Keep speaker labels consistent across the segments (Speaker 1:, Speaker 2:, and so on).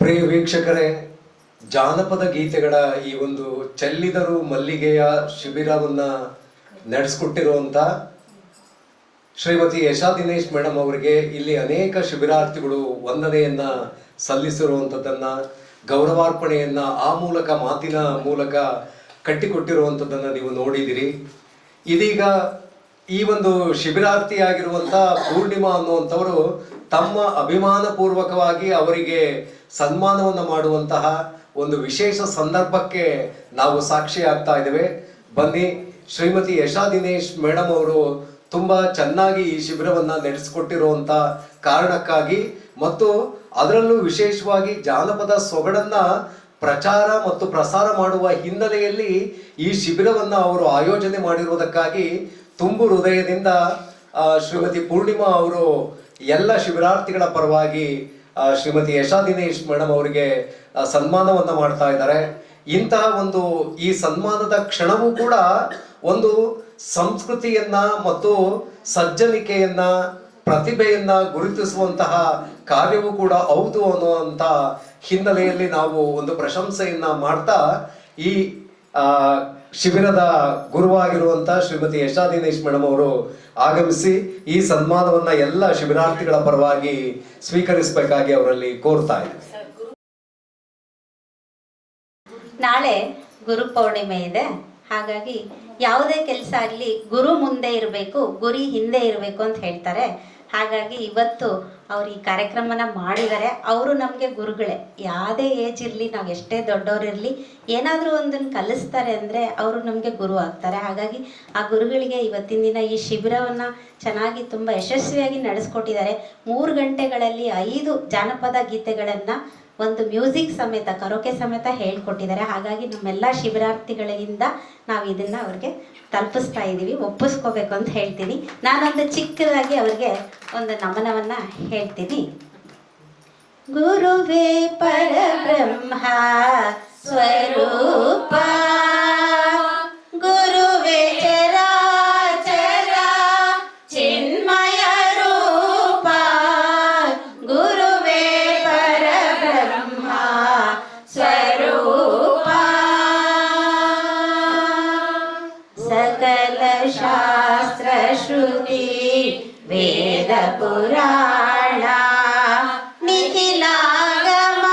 Speaker 1: ಪ್ರಿಯ ವೀಕ್ಷಕರೇ, ಜಾನಪದ ಗೀತೆಗಳ ಈ ಒಂದು ಚೆಲ್ಲಿದರು ಮಲ್ಲಿಗೆಯ ಶಿಬಿರವನ್ನ ನಡೆಸಿಕೊಟ್ಟಿರುವಂತ ಶ್ರೀಮತಿ ಯಶಾ ದಿನೇಶ್ ಮೇಡಮ್ ಅವರಿಗೆ ಇಲ್ಲಿ ಅನೇಕ ಶಿಬಿರಾರ್ಥಿಗಳು ವಂದನೆಯನ್ನ ಸಲ್ಲಿಸಿರುವಂಥದ್ದನ್ನ, ಗೌರವಾರ್ಪಣೆಯನ್ನ ಆ ಮೂಲಕ ಮಾತಿನ ಮೂಲಕ ಕಟ್ಟಿಕೊಟ್ಟಿರುವಂಥದ್ದನ್ನ ನೀವು ನೋಡಿದಿರಿ. ಇದೀಗ ಈ ಒಂದು ಶಿಬಿರಾರ್ಥಿಯಾಗಿರುವಂಥ ಪೂರ್ಣಿಮಾ ಅನ್ನುವಂಥವರು ತಮ್ಮ ಅಭಿಮಾನ ಪೂರ್ವಕವಾಗಿ ಅವರಿಗೆ ಸನ್ಮಾನವನ್ನು ಮಾಡುವಂತಹ ಒಂದು ವಿಶೇಷ ಸಂದರ್ಭಕ್ಕೆ ನಾವು ಸಾಕ್ಷಿ ಆಗ್ತಾ ಇದ್ದೇವೆ. ಬನ್ನಿ, ಶ್ರೀಮತಿ ಯಶಾ ದಿನೇಶ್ ಮೇಡಮ್ ಅವರು ತುಂಬಾ ಚೆನ್ನಾಗಿ ಈ ಶಿಬಿರವನ್ನ ನಡೆಸಿಕೊಟ್ಟಿರುವಂತ ಕಾರಣಕ್ಕಾಗಿ ಮತ್ತು ಅದರಲ್ಲೂ ವಿಶೇಷವಾಗಿ ಜಾನಪದ ಸೊಗಡನ್ನ ಪ್ರಚಾರ ಮತ್ತು ಪ್ರಸಾರ ಮಾಡುವ ಹಿನ್ನೆಲೆಯಲ್ಲಿ ಈ ಶಿಬಿರವನ್ನ ಅವರು ಆಯೋಜನೆ ಮಾಡಿರುವುದಕ್ಕಾಗಿ ತುಂಬು ಹೃದಯದಿಂದ ಶ್ರೀಮತಿ ಪೂರ್ಣಿಮಾ ಅವರು ಎಲ್ಲ ಶಿಬಿರಾರ್ಥಿಗಳ ಪರವಾಗಿ ಶ್ರೀಮತಿ ಯಶಾ ದಿನೇಶ್ ಮೇಡಮ್ ಅವರಿಗೆ ಸನ್ಮಾನವನ್ನ ಮಾಡ್ತಾ ಇದ್ದಾರೆ. ಇಂತಹ ಒಂದು ಈ ಸನ್ಮಾನದ ಕ್ಷಣವೂ ಕೂಡ ಒಂದು ಸಂಸ್ಕೃತಿಯನ್ನ ಮತ್ತು ಸಜ್ಜನಿಕೆಯನ್ನ ಪ್ರತಿಭೆಯನ್ನ ಗುರುತಿಸುವಂತಹ ಕಾರ್ಯವೂ ಕೂಡ ಹೌದು ಅನ್ನುವಂತ ಹಿನ್ನೆಲೆಯಲ್ಲಿ ನಾವು ಒಂದು ಪ್ರಶಂಸೆಯನ್ನ ಮಾಡ್ತಾ ಈ ಶಿಬಿರದ ಗುರುವಾಗಿರುವಂತ ಶ್ರೀಮತಿ ಯಶಾ ದಿನೇಶ್ ಮೇಡಮ್ ಅವರು ಆಗಮಿಸಿ ಈ ಸನ್ಮಾನವನ್ನ ಎಲ್ಲ ಶಿಬಿರಾರ್ಥಿಗಳ ಪರವಾಗಿ ಸ್ವೀಕರಿಸಬೇಕಾಗಿ ಅವರಲ್ಲಿ ಕೋರ್ತಾ ಇದ್ದಾರೆ.
Speaker 2: ನಾಳೆ ಗುರು ಪೌರ್ಣಿಮೆ ಇದೆ. ಹಾಗಾಗಿ ಯಾವುದೇ ಕೆಲಸ ಆಗಲಿ ಗುರು ಮುಂದೆ ಇರಬೇಕು, ಗುರಿ ಹಿಂದೆ ಇರಬೇಕು ಅಂತ ಹೇಳ್ತಾರೆ. ಹಾಗಾಗಿ ಇವತ್ತು ಅವ್ರು ಈ ಕಾರ್ಯಕ್ರಮನ ಮಾಡಿದ್ದಾರೆ. ಅವರು ನಮಗೆ ಗುರುಗಳೇ. ಯಾವುದೇ ಏಜ್ ಇರಲಿ, ನಾವು ಎಷ್ಟೇ ದೊಡ್ಡವರಿರಲಿ, ಏನಾದರೂ ಒಂದನ್ನು ಕಲಿಸ್ತಾರೆ ಅಂದರೆ ಅವರು ನಮಗೆ ಗುರು ಆಗ್ತಾರೆ. ಹಾಗಾಗಿ ಆ ಗುರುಗಳಿಗೆ ಇವತ್ತಿನ ದಿನ ಈ ಶಿಬಿರವನ್ನು ಚೆನ್ನಾಗಿ ತುಂಬ ಯಶಸ್ವಿಯಾಗಿ ನಡೆಸ್ಕೊಟ್ಟಿದ್ದಾರೆ. 3 ಗಂಟೆಗಳಲ್ಲಿ 5 ಜಾನಪದ ಗೀತೆಗಳನ್ನು ಒಂದು ಮ್ಯೂಸಿಕ್ ಸಮೇತ, ಕರೋಕೆ ಸಮೇತ ಹೇಳ್ಕೊಟ್ಟಿದ್ದಾರೆ. ಹಾಗಾಗಿ ನಮ್ಮೆಲ್ಲ ಶಿಬಿರಾರ್ಥಿಗಳಿಂದ ನಾವು ಇದನ್ನು ಅವ್ರಿಗೆ ತಲುಪಿಸ್ತಾ ಇದ್ದೀವಿ, ಒಪ್ಪಿಸ್ಕೋಬೇಕು ಅಂತ ಹೇಳ್ತೀನಿ. ನಾನೊಂದು ಚಿಕ್ಕದಾಗಿ ಅವ್ರಿಗೆ ಒಂದು ನಮನವನ್ನು ಹೇಳ್ತೀನಿ. ಗುರುವೇ ಪರಬ್ರಹ್ಮ ಸ್ವರೂಪ, ಗುರುವೇ ಚರಾಚರ ಚಿನ್ಮಯ ರೂಪ, ಗುರುವೇ ಪರಬ್ರಹ್ಮ ಸ್ವರೂಪ, ಸಕಲ ಶಾಸ್ತ್ರ ಶ್ರುತಿ ವೇದ ಪುರಾಣ ನಿಖಿಲಾಗಮ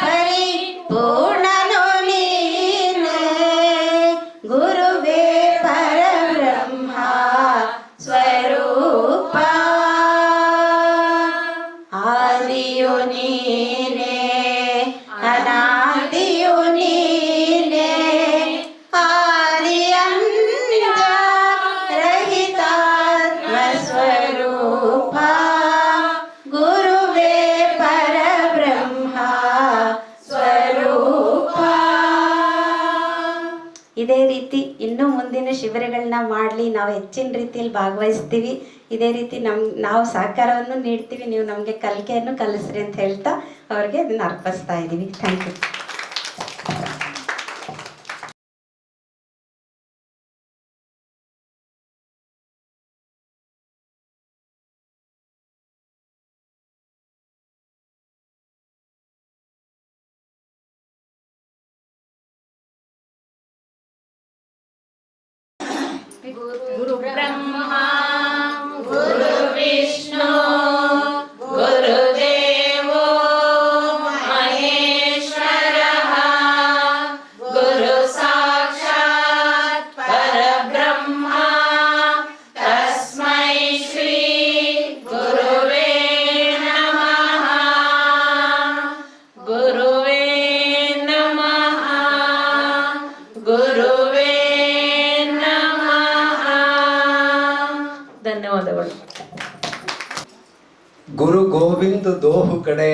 Speaker 2: ಪರಿಪೂರ್ಣನು ನೀನೇ, ಗುರುವೇ ಪರಬ್ರಹ್ಮ ಸ್ವರೂಪ, ಆದಿಯು ನೀನೇ ಅನಾದಿಯು ನೀನೇ, ಆದಿಯಂತ ರಹಿತಾತ್ಮ ಸ್ವರೂಪ, ಗುರುವೇ ಪರಬ್ರಹ್ಮ ಸ್ವರೂಪ. ಇದೇ ರೀತಿ ಇನ್ನೂ ಮುಂದಿನ ಶಿಬಿರಗಳನ್ನ ಮಾಡಲಿ, ನಾವು ಹೆಚ್ಚಿನ ರೀತಿಯಲ್ಲಿ ಭಾಗವಹಿಸ್ತೀವಿ. ಇದೇ ರೀತಿ ನಾವು ಸಹಕಾರವನ್ನು ನೀಡ್ತೀವಿ. ನೀವು ನಮಗೆ ಕಲಿಕೆಯನ್ನು ಕಲಿಸ್ರಿ ಅಂತ ಹೇಳ್ತಾ ಅವ್ರಿಗೆ ಅದನ್ನು ಅರ್ಪಿಸ್ತಾ ಇದ್ದೀವಿ. Thank you.
Speaker 3: गुरु ब्रह्मा गुरु विष्णु गुरुदेवो महेश्वरः, गुरु साक्षात् परब्रह्म तस्मै श्री गुरुवे नमः, गुरुवे नमः, गुरुवे ಧನ್ಯವಾದಗಳು.
Speaker 1: ಗುರು ಗೋವಿಂದ ದೋಹು ಕಡೆ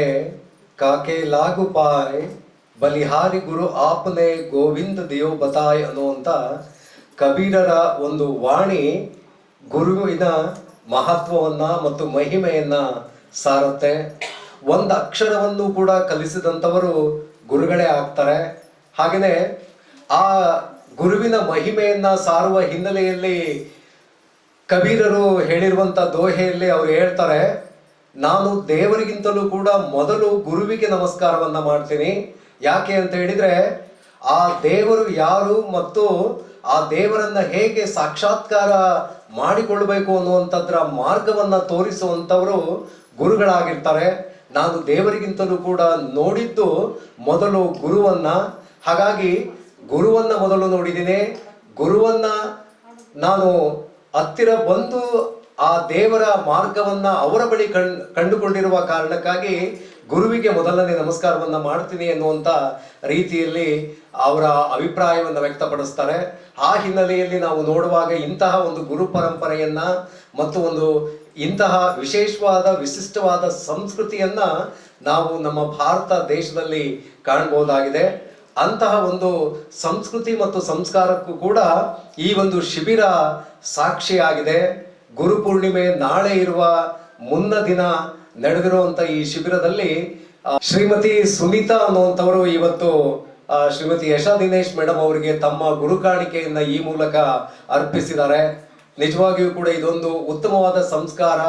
Speaker 1: ಕಾಕೆ ಲಾಗು ಪಾಯ್ ಬಲಿಹಾರಿ ಗುರು ಆಪನೆ ಗೋವಿಂದ ದಿಯೋ ಬತಾಯ್ ಅನ್ನುವಂಥ ಕಬೀರರ ಒಂದು ವಾಣಿ ಗುರುವಿನ ಮಹತ್ವವನ್ನ ಮತ್ತು ಮಹಿಮೆಯನ್ನ ಸಾರುತ್ತೆ. ಒಂದು ಅಕ್ಷರವನ್ನು ಕೂಡ ಕಲಿಸಿದಂಥವರು ಗುರುಗಳೇ ಆಗ್ತಾರೆ. ಹಾಗೆಯೇ ಆ ಗುರುವಿನ ಮಹಿಮೆಯನ್ನ ಸಾರುವ ಹಿನ್ನೆಲೆಯಲ್ಲಿ ಕಬೀರರು ಹೇಳಿರುವಂತ ದೋಹೆಯಲ್ಲಿ ಅವರು ಹೇಳ್ತಾರೆ, ನಾನು ದೇವರಿಗಿಂತಲೂ ಕೂಡ ಮೊದಲು ಗುರುವಿಗೆ ನಮಸ್ಕಾರವನ್ನ ಮಾಡ್ತೀನಿ. ಯಾಕೆ ಅಂತ ಹೇಳಿದ್ರೆ ಆ ದೇವರು ಯಾರು ಮತ್ತು ಆ ದೇವರನ್ನ ಹೇಗೆ ಸಾಕ್ಷಾತ್ಕಾರ ಮಾಡಿಕೊಳ್ಬೇಕು ಅನ್ನುವಂಥದ್ರ ಮಾರ್ಗವನ್ನ ತೋರಿಸುವಂಥವರು ಗುರುಗಳಾಗಿರ್ತಾರೆ. ನಾನು ದೇವರಿಗಿಂತಲೂ ಕೂಡ ನೋಡಿದ್ದು ಮೊದಲು ಗುರುವನ್ನ. ಹಾಗಾಗಿ ಗುರುವನ್ನ ಮೊದಲು ನೋಡಿದ್ದೀನಿ. ಗುರುವನ್ನ ನಾನು ಹತ್ತಿರ ಬಂದು ಆ ದೇವರ ಮಾರ್ಗವನ್ನ ಅವರ ಬಳಿ ಕಂಡುಕೊಂಡಿರುವ ಕಾರಣಕ್ಕಾಗಿ ಗುರುವಿಗೆ ಮೊದಲನೇ ನಮಸ್ಕಾರವನ್ನ ಮಾಡ್ತೀನಿ ಎನ್ನುವಂತ ರೀತಿಯಲ್ಲಿ ಅವರ ಅಭಿಪ್ರಾಯವನ್ನ ವ್ಯಕ್ತಪಡಿಸ್ತಾರೆ. ಆ ಹಿನ್ನೆಲೆಯಲ್ಲಿ ನಾವು ನೋಡುವಾಗ ಇಂತಹ ಒಂದು ಗುರು ಪರಂಪರೆಯನ್ನ ಮತ್ತು ಒಂದು ಇಂತಹ ವಿಶೇಷವಾದ ವಿಶಿಷ್ಟವಾದ ಸಂಸ್ಕೃತಿಯನ್ನ ನಾವು ನಮ್ಮ ಭಾರತ ದೇಶದಲ್ಲಿ ಕಾಣಬಹುದಾಗಿದೆ. ಅಂತಹ ಒಂದು ಸಂಸ್ಕೃತಿ ಮತ್ತು ಸಂಸ್ಕಾರಕ್ಕೂ ಕೂಡ ಈ ಒಂದು ಶಿಬಿರ ಸಾಕ್ಷಿಯಾಗಿದೆ. ಗುರು ಪೂರ್ಣಿಮೆ ನಾಳೆ ಇರುವ ಮುನ್ನ ದಿನ ನಡೆದಿರುವಂತ ಈ ಶಿಬಿರದಲ್ಲಿ ಶ್ರೀಮತಿ ಸುನೀತಾ ಅನ್ನುವಂಥವರು ಇವತ್ತು ಶ್ರೀಮತಿ ಯಶಾ ದಿನೇಶ್ ಮೇಡಮ್ ಅವರಿಗೆ ತಮ್ಮ ಗುರು ಕಾಣಿಕೆಯನ್ನ ಈ ಮೂಲಕ ಅರ್ಪಿಸಿದ್ದಾರೆ. ನಿಜವಾಗಿಯೂ ಕೂಡ ಇದೊಂದು ಉತ್ತಮವಾದ ಸಂಸ್ಕಾರ,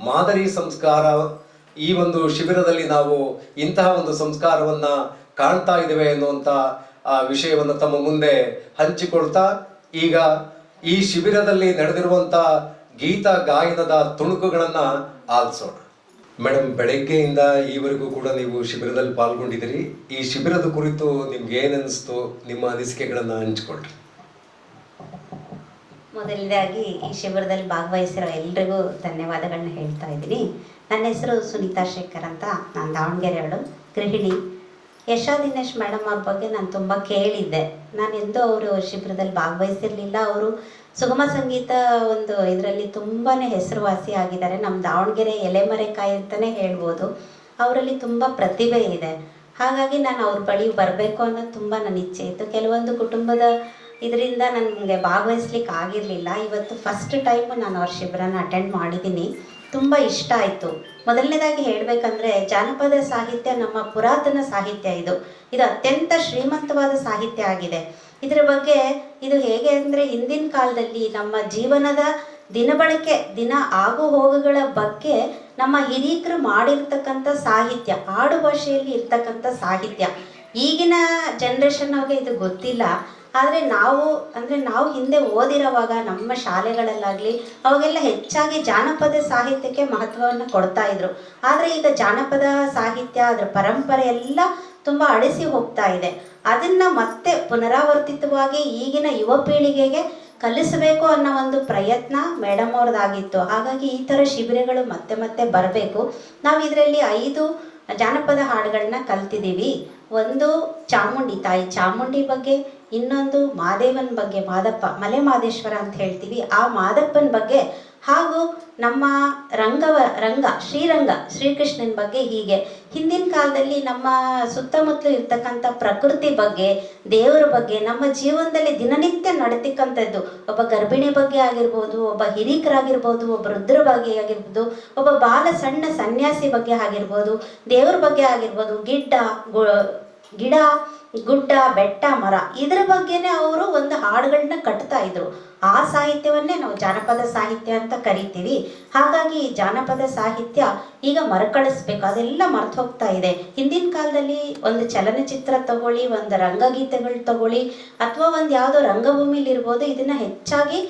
Speaker 1: ಮಾದರಿ ಸಂಸ್ಕಾರ. ಈ ಒಂದು ಶಿಬಿರದಲ್ಲಿ ನಾವು ಇಂತಹ ಒಂದು ಸಂಸ್ಕಾರವನ್ನ ಕಾಣ್ತಾ ಇದ್ದೇವೆ ಎನ್ನುವಂತ ವಿಷಯವನ್ನು ತಮ್ಮ ಮುಂದೆ ಹಂಚಿಕೊಳ್ತಾ ಈಗ ಈ ಶಿಬಿರದಲ್ಲಿ ನಡೆದಿರುವಂತ ಗೀತ ಗಾಯನದ ತುಣುಕುಗಳನ್ನ ಆಲಿಸೋಣ. ಮೇಡಮ್, ಬೆಳಗ್ಗೆಯಿಂದ ಈವರೆಗೂ ಕೂಡ ನೀವು ಶಿಬಿರದಲ್ಲಿ ಪಾಲ್ಗೊಂಡಿದ್ದೀರಿ. ಈ ಶಿಬಿರದ ಕುರಿತು ನಿಮ್ಗೆ ಏನನ್ನಿಸ್ತು? ನಿಮ್ಮ ಅನಿಸಿಕೆಗಳನ್ನ ಹಂಚಿಕೊಳ್ರಿ.
Speaker 2: ಮೊದಲನೇದಾಗಿ ಈ ಶಿಬಿರದಲ್ಲಿ ಭಾಗವಹಿಸಿರೋ ಎಲ್ರಿಗೂ ಧನ್ಯವಾದಗಳನ್ನ ಹೇಳ್ತಾ ಇದ್ದೀನಿ. ನನ್ನ ಹೆಸರು ಸುನೀತಾ ಶೇಖರ್ ಅಂತ. ನಾನು ದಾವಣಗೆರೆಯವಳು, ಗೃಹಿಣಿ. ಯಶಾ ದಿನೇಶ್ ಮೇಡಮ್ ಅವ್ರ ಬಗ್ಗೆ ನಾನು ತುಂಬ ಕೇಳಿದ್ದೆ. ನಾನು ಎಂದೂ ಅವರು ಶಿಬಿರದಲ್ಲಿ ಭಾಗವಹಿಸಿರಲಿಲ್ಲ. ಅವರು ಸುಗಮ ಸಂಗೀತ ಒಂದು ಇದರಲ್ಲಿ ತುಂಬಾ ಹೆಸರುವಾಸಿ ಆಗಿದ್ದಾರೆ. ನಮ್ಮ ದಾವಣಗೆರೆ ಎಲೆಮರೆಕಾಯಿ ಅಂತಲೇ ಹೇಳ್ಬೋದು. ಅವರಲ್ಲಿ ತುಂಬ ಪ್ರತಿಭೆ ಇದೆ. ಹಾಗಾಗಿ ನಾನು ಅವ್ರ ಬಳಿ ಬರಬೇಕು ಅನ್ನೋದು ತುಂಬ ನನ್ನ ಇಚ್ಛೆ ಇತ್ತು. ಕೆಲವೊಂದು ಕುಟುಂಬದ ಇದರಿಂದ ನನಗೆ ಭಾಗವಹಿಸ್ಲಿಕ್ಕೆ ಆಗಿರಲಿಲ್ಲ. ಇವತ್ತು ಫಸ್ಟ್ ಟೈಮ್ ನಾನು ಅವ್ರ ಶಿಬಿರನ ಅಟೆಂಡ್ ಮಾಡಿದ್ದೀನಿ. ತುಂಬ ಇಷ್ಟ ಆಯಿತು. ಮೊದಲನೇದಾಗಿ ಹೇಳಬೇಕಂದ್ರೆ ಜಾನಪದ ಸಾಹಿತ್ಯ ನಮ್ಮ ಪುರಾತನ ಸಾಹಿತ್ಯ. ಇದು ಅತ್ಯಂತ ಶ್ರೀಮಂತವಾದ ಸಾಹಿತ್ಯ ಆಗಿದೆ. ಇದರ ಬಗ್ಗೆ ಇದು ಹೇಗೆ ಅಂದರೆ ಹಿಂದಿನ ಕಾಲದಲ್ಲಿ ನಮ್ಮ ಜೀವನದ ದಿನಬಳಕೆ, ದಿನ ಆಗು ಹೋಗುಗಳ ಬಗ್ಗೆ ನಮ್ಮ ಹಿರೀಕರು ಮಾಡಿರ್ತಕ್ಕಂಥ ಸಾಹಿತ್ಯ, ಆಡು ಭಾಷೆಯಲ್ಲಿ ಇರ್ತಕ್ಕಂಥ ಸಾಹಿತ್ಯ. ಈಗಿನ ಜನ್ರೇಷನ್ ಅವ್ರಿಗೆ ಇದು ಗೊತ್ತಿಲ್ಲ. ಆದರೆ ನಾವು ಹಿಂದೆ ಓದಿರೋವಾಗ ನಮ್ಮ ಶಾಲೆಗಳಲ್ಲಾಗಲಿ ಅವಾಗೆಲ್ಲ ಹೆಚ್ಚಾಗಿ ಜಾನಪದ ಸಾಹಿತ್ಯಕ್ಕೆ ಮಹತ್ವವನ್ನು ಕೊಡ್ತಾ ಇದ್ರು. ಆದರೆ ಈಗ ಜಾನಪದ ಸಾಹಿತ್ಯ ಅದರ ಪರಂಪರೆ ಎಲ್ಲ ತುಂಬ ಅಳಿಸಿ ಹೋಗ್ತಾ ಇದೆ. ಅದನ್ನು ಮತ್ತೆ ಪುನರಾವರ್ತಿತವಾಗಿ ಈಗಿನ ಯುವ ಪೀಳಿಗೆಗೆ ಕಲಿಸಬೇಕು ಅನ್ನೋ ಒಂದು ಪ್ರಯತ್ನ ಮೇಡಮ್ ಅವ್ರದ್ದಾಗಿತ್ತು. ಹಾಗಾಗಿ ಈ ಥರ ಶಿಬಿರಗಳು ಮತ್ತೆ ಮತ್ತೆ ಬರಬೇಕು. ನಾವು ಇದರಲ್ಲಿ 5 ಜಾನಪದ ಹಾಡುಗಳನ್ನ ಕಲ್ತಿದ್ದೀವಿ. ಒಂದು ತಾಯಿ ಚಾಮುಂಡಿ ಬಗ್ಗೆ, ಇನ್ನೊಂದು ಮಾದೇವನ ಬಗ್ಗೆ, ಮಾದಪ್ಪ ಮಲೆ ಮಾದೇಶ್ವರ ಅಂತ ಹೇಳ್ತೀವಿ, ಆ ಮಾದಪ್ಪನ ಬಗ್ಗೆ, ಹಾಗೂ ನಮ್ಮ ಶ್ರೀರಂಗ ಶ್ರೀಕೃಷ್ಣನ ಬಗ್ಗೆ. ಹೀಗೆ ಹಿಂದಿನ ಕಾಲದಲ್ಲಿ ನಮ್ಮ ಸುತ್ತಮುತ್ತಲು ಇರ್ತಕ್ಕಂಥ ಪ್ರಕೃತಿ ಬಗ್ಗೆ, ದೇವರ ಬಗ್ಗೆ, ನಮ್ಮ ಜೀವನದಲ್ಲಿ ದಿನನಿತ್ಯ ನಡೀತಕ್ಕಂಥದ್ದು, ಒಬ್ಬ ಗರ್ಭಿಣಿ ಬಗ್ಗೆ ಆಗಿರ್ಬೋದು, ಒಬ್ಬ ಹಿರೀಕರಾಗಿರ್ಬೋದು, ಒಬ್ಬ ವೃದ್ಧರ ಬಗ್ಗೆ ಆಗಿರ್ಬೋದು, ಒಬ್ಬ ಬಾಲ ಸಣ್ಣ ಸನ್ಯಾಸಿ ಬಗ್ಗೆ ಆಗಿರ್ಬೋದು, ದೇವ್ರ ಬಗ್ಗೆ ಆಗಿರ್ಬೋದು, ಗಿಡ ಗುಡ್ಡ ಬೆಟ್ಟ ಮರ, ಇದರ ಬಗ್ಗೆನೇ ಅವರು ಒಂದು ಹಾಡುಗಳನ್ನ ಕಟ್ತಾ ಇದ್ರು. ಆ ಸಾಹಿತ್ಯವನ್ನೇ ನಾವು ಜಾನಪದ ಸಾಹಿತ್ಯ ಅಂತ ಕರಿತೀವಿ. ಹಾಗಾಗಿ ಜಾನಪದ ಸಾಹಿತ್ಯ ಈಗ ಮರುಕಳಿಸ್ಬೇಕು. ಅದೆಲ್ಲ ಮರ್ತು ಹೋಗ್ತಾ ಇದೆ. ಹಿಂದಿನ ಕಾಲದಲ್ಲಿ ಒಂದು ಚಲನಚಿತ್ರ ತಗೊಳ್ಳಿ, ಒಂದು ರಂಗಗೀತೆಗಳು ತಗೊಳ್ಳಿ, ಅಥವಾ ಒಂದು ಯಾವುದೋ ರಂಗಭೂಮಿಲಿ ಇರ್ಬೋದು, ಇದನ್ನ ಹೆಚ್ಚಾಗಿ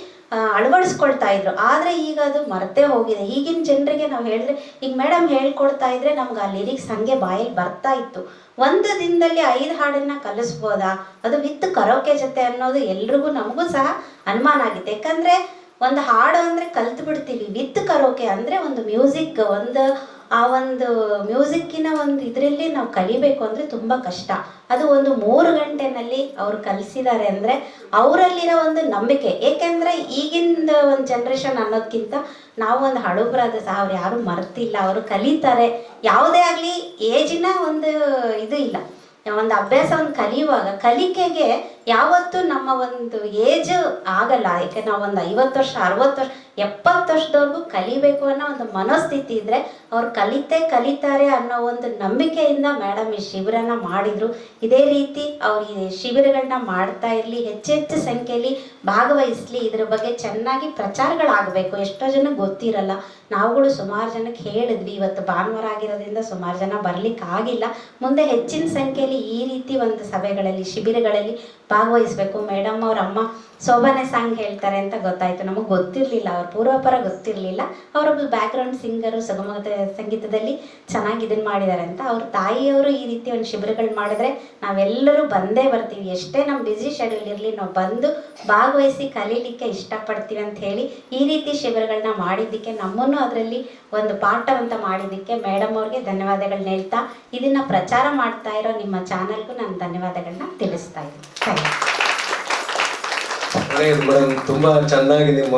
Speaker 2: ಅಳವಡಿಸ್ಕೊಳ್ತಾ ಇದ್ರು. ಆದರೆ ಈಗ ಅದು ಮರ್ತೇ ಹೋಗಿದೆ. ಈಗಿನ ಜನರಿಗೆ ನಾವು ಹೇಳಿದ್ರೆ, ಈಗ ಮೇಡಮ್ ಹೇಳ್ಕೊಡ್ತಾ ಇದ್ರೆ ನಮ್ಗೆ ಆ ಲಿರಿಕ್ಸ್ ಹಾಗೆ ಬಾಯಲ್ಲಿ ಬರ್ತಾ ಇತ್ತು. ಒಂದು ದಿನದಲ್ಲಿ 5 ಹಾಡನ್ನ ಕಲಿಸ್ಬೋದಾ, ಅದು ವಿತ್ ಕರೋಕೆ ಜೊತೆ ಅನ್ನೋದು ಎಲ್ರಿಗೂ ನಮಗೂ ಸಹ ಅನುಮಾನ ಆಗಿದೆ. ಯಾಕಂದರೆ ಒಂದು ಹಾಡು ಅಂದರೆ ಕಲ್ತು ಬಿಡ್ತೀವಿ, ವಿತ್ ಕರೋಕೆ ಅಂದರೆ ಒಂದು ಮ್ಯೂಸಿಕ್, ಆ ಒಂದು ಮ್ಯೂಸಿಕ್ಕಿನ ಒಂದು ಇದರಲ್ಲಿ ನಾವು ಕಲಿಬೇಕು ಅಂದರೆ ತುಂಬ ಕಷ್ಟ. ಅದು ಒಂದು 3 ಗಂಟೆನಲ್ಲಿ ಅವರು ಕಲಿಸಿದ್ದಾರೆ ಅಂದರೆ ಅವರಲ್ಲಿರೋ ಒಂದು ನಂಬಿಕೆ. ಏಕೆಂದರೆ ಈಗಿನ ಒಂದು ಜನ್ರೇಷನ್ ಅನ್ನೋದಕ್ಕಿಂತ ನಾವು ಒಂದು ಹಳುಬ್ರಾದ ಸಹ ಅವ್ರು ಯಾರೂ ಮರ್ತಿಲ್ಲ, ಅವರು ಕಲಿತಾರೆ. ಯಾವುದೇ ಆಗಲಿ ಏಜಿನ ಒಂದು ಇದು ಇಲ್ಲ. ಒಂದು ಅಭ್ಯಾಸವನ್ನು ಕಲಿಯುವಾಗ ಕಲಿಕೆಗೆ ಯಾವತ್ತೂ ನಮ್ಮ ಒಂದು ಏಜ್ ಆಗಲ್ಲ. ಯಾಕೆ ನಾವು ಒಂದು 50 ವರ್ಷ 60 ವರ್ಷ 70 ವರ್ಷದವರೆಗೂ ಕಲಿಬೇಕು ಅನ್ನೋ ಒಂದು ಮನೋಸ್ಥಿತಿ ಇದ್ದರೆ ಅವ್ರು ಕಲಿತಾರೆ ಅನ್ನೋ ಒಂದು ನಂಬಿಕೆಯಿಂದ ಮೇಡಮ್ ಈ ಶಿಬಿರನ ಮಾಡಿದರು. ಇದೇ ರೀತಿ ಅವ್ರು ಈ ಶಿಬಿರಗಳನ್ನ ಮಾಡ್ತಾ ಇರಲಿ, ಹೆಚ್ಚೆಚ್ಚು ಸಂಖ್ಯೆಯಲ್ಲಿ ಭಾಗವಹಿಸಲಿ, ಇದ್ರ ಬಗ್ಗೆ ಚೆನ್ನಾಗಿ ಪ್ರಚಾರಗಳಾಗಬೇಕು. ಎಷ್ಟೋ ಜನ ಗೊತ್ತಿರಲ್ಲ. ನಾವುಗಳು ಸುಮಾರು ಜನಕ್ಕೆ ಹೇಳಿದ್ವಿ. ಇವತ್ತು ಭಾನುವಾರ ಆಗಿರೋದ್ರಿಂದ ಸುಮಾರು ಜನ ಬರ್ಲಿಕ್ಕೆ ಆಗಿಲ್ಲ. ಮುಂದೆ ಹೆಚ್ಚಿನ ಸಂಖ್ಯೆಯಲ್ಲಿ ಈ ರೀತಿ ಒಂದು ಸಭೆಗಳಲ್ಲಿ ಶಿಬಿರಗಳಲ್ಲಿ ಭಾಗವಹಿಸಬೇಕು. ಮೇಡಮ್ ಅವ್ರ ಅಮ್ಮ ಸೋಬಾನೆ ಸಾಂಗ್ ಹೇಳ್ತಾರೆ ಅಂತ ಗೊತ್ತಾಯಿತು. ನಮಗೆ ಗೊತ್ತಿರಲಿಲ್ಲ, ಅವ್ರ ಪೂರ್ವಪರ ಗೊತ್ತಿರಲಿಲ್ಲ. ಅವರೊಬ್ಬ ಬ್ಯಾಕ್ಗ್ರೌಂಡ್ ಸಿಂಗರು, ಸುಗಮತೆ ಸಂಗೀತದಲ್ಲಿ ಚೆನ್ನಾಗಿ ಇದನ್ನು ಮಾಡಿದ್ದಾರೆ ಅಂತ. ಅವ್ರ ತಾಯಿಯವರು ಈ ರೀತಿ ಒಂದು ಶಿಬಿರಗಳು ಮಾಡಿದ್ರೆ ನಾವೆಲ್ಲರೂ ಬಂದೇ ಬರ್ತೀವಿ. ಎಷ್ಟೇ ನಮ್ಮ ಬ್ಯುಸಿ ಶೆಡ್ಯೂಲ್ ಇರಲಿ, ನಾವು ಬಂದು ಭಾಗವಹಿಸಿ ಕಲೀಲಿಕ್ಕೆ ಇಷ್ಟಪಡ್ತೀವಿ ಅಂತ ಹೇಳಿ ಈ ರೀತಿ ಶಿಬಿರಗಳನ್ನ ಮಾಡಿದ್ದಕ್ಕೆ, ನಮ್ಮನ್ನು ಅದರಲ್ಲಿ ಒಂದು ಪಾಠವಂತ ಮಾಡಿದ್ದಕ್ಕೆ ಮೇಡಮ್ ಅವ್ರಿಗೆ ಧನ್ಯವಾದಗಳನ್ನ ಹೇಳ್ತಾ, ಇದನ್ನು ಪ್ರಚಾರ ಮಾಡ್ತಾ ಇರೋ ನಿಮ್ಮ ಚಾನಲ್ಗೂ ನಾನು ಧನ್ಯವಾದಗಳನ್ನ ತಿಳಿಸ್ತಾ ಇದ್ದೀನಿ.
Speaker 1: ಮೇಡಮ್, ತುಂಬಾ ಚೆನ್ನಾಗಿ ನಿಮ್ಮ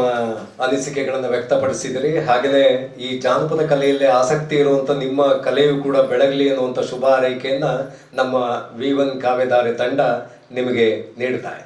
Speaker 1: ಅನಿಸಿಕೆಗಳನ್ನು ವ್ಯಕ್ತಪಡಿಸಿದಿರಿ. ಹಾಗೆಯೇ ಈ ಜಾನಪದ ಕಲೆಯಲ್ಲಿ ಆಸಕ್ತಿ ಇರುವಂತ ನಿಮ್ಮ ಕಲೆಯು ಕೂಡ ಬೆಳಗಲಿ ಅನ್ನುವಂಥ ಶುಭ ಹಾರೈಕೆಯನ್ನ ನಮ್ಮ V1 ಕಾವ್ಯಧಾರೆ ತಂಡ ನಿಮಗೆ ನೀಡ್ತಾ ಇದೆ.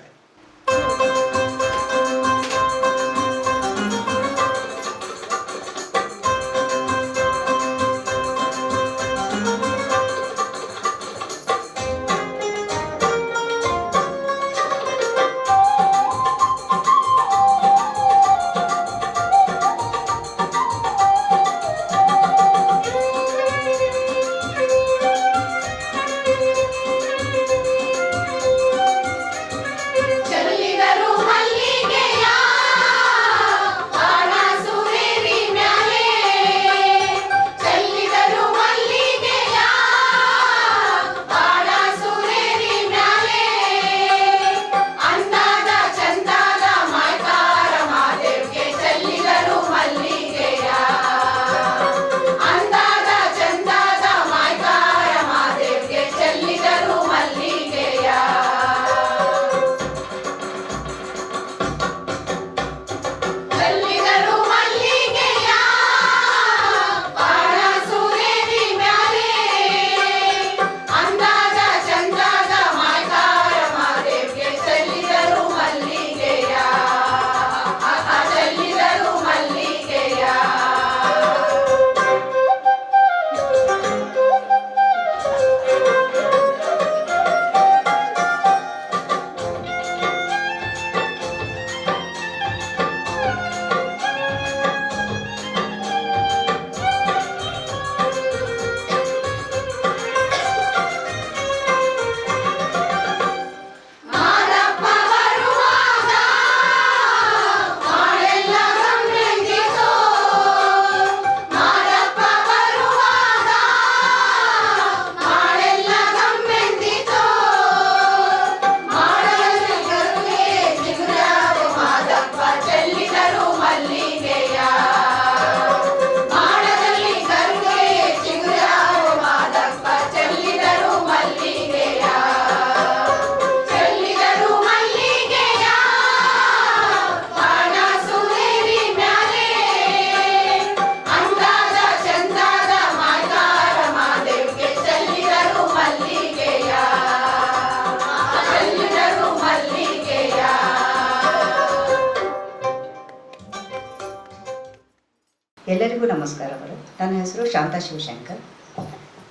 Speaker 4: ಎಲ್ಲರಿಗೂ ನಮಸ್ಕಾರಗಳು. ನನ್ನ ಹೆಸರು ಶಾಂತಾ ಶಿವಶಂಕರ್.